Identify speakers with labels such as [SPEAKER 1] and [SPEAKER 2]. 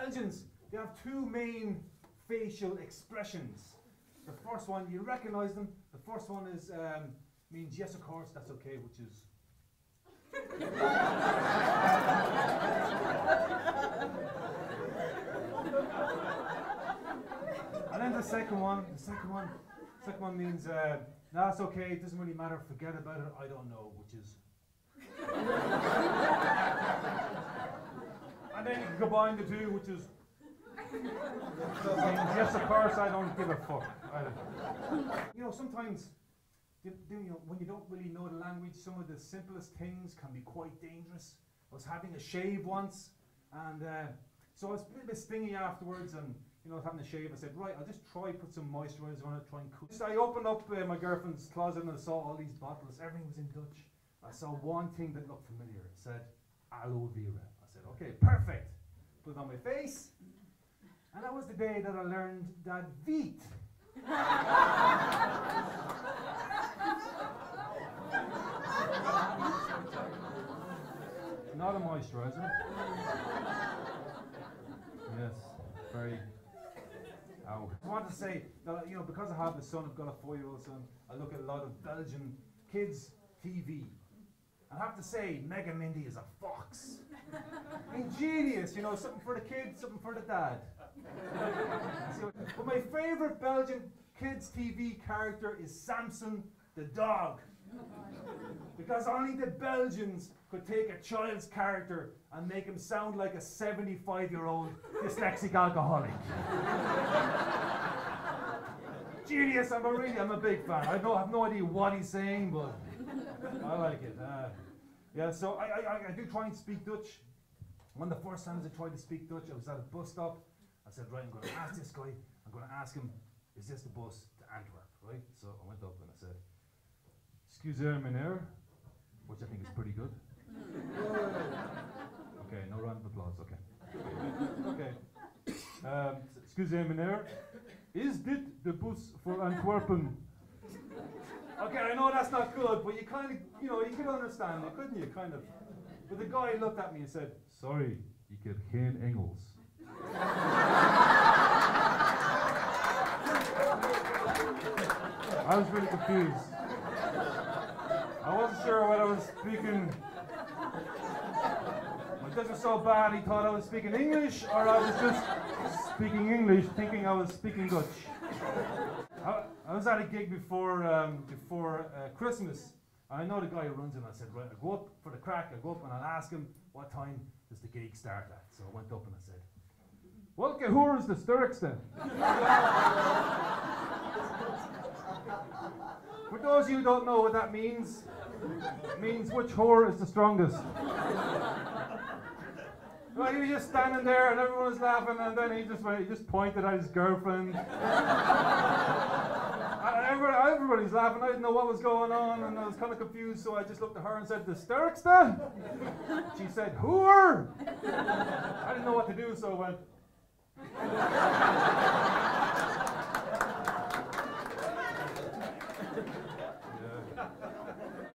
[SPEAKER 1] Belgians, they have two main facial expressions. The first one, you recognize them. The first one is means yes, of course, that's okay, which is. And then the second one means no, that's okay, it doesn't really matter, forget about it, I don't know, which is. And then you can combine the two, which is. Yes, of course, I don't give a fuck. You know, sometimes, when you don't really know the language, some of the simplest things can be quite dangerous. I was having a shave once, and so I was a little bit stingy afterwards, and I was having a shave. I said, right, I'll just put some moisturizer on it, try and cool. So I opened up my girlfriend's closet and I saw all these bottles. Everything was in Dutch. I saw one thing that looked familiar. It said aloe vera. I said, okay, perfect. Put it on my face. And that was the day that I learned that Veet. Not a moisturizer. Yes, very. Ow. I want to say that because I have a son, I've got a 4-year-old son. I look at a lot of Belgian kids TV. I have to say, Mega Mindy is a fox. Ingenious, something for the kid, something for the dad. But my favourite Belgian kids TV character is Samson the dog. Because only the Belgians could take a child's character and make him sound like a 75-year-old dyslexic alcoholic. Genius, I'm a big fan. I have no idea what he's saying, but I like it. Yeah, so I do try and speak Dutch. One of the first times I tried to speak Dutch, I was at a bus stop. I said, right, I'm going to ask this guy, I'm going to ask him, is this the bus to Antwerp, right? So I went up and I said, "Excuseer meneer," which I think is pretty good. Okay, no round of applause, okay. Okay. "Excuseer meneer, is dit de bus voor Antwerpen?" Okay, I know that's not good, but you kind of, you could understand it, couldn't you, kind of? But the guy looked at me and said, "Sorry, ik heb geen Engels." I was really confused. I wasn't sure what I was speaking. It doesn't so bad he thought I was speaking English, or I was just speaking English thinking I was speaking Dutch. I was at a gig before Christmas. I know the guy who runs it, and I said, right, I'll go up for the crack, I'll go up and I'll ask him, what time does the gig start at? So I went up and I said, "Welke hoor is de sterkste?" For those of you who don't know what that means, it means which whore is the strongest. Well, he was just standing there and everyone was laughing, and then he just pointed at his girlfriend. Everybody's laughing. I didn't know what was going on, and I was kind of confused, so I just looked at her and said, "The sterkste?" She said, "Whore!" I didn't know what to do, so I went.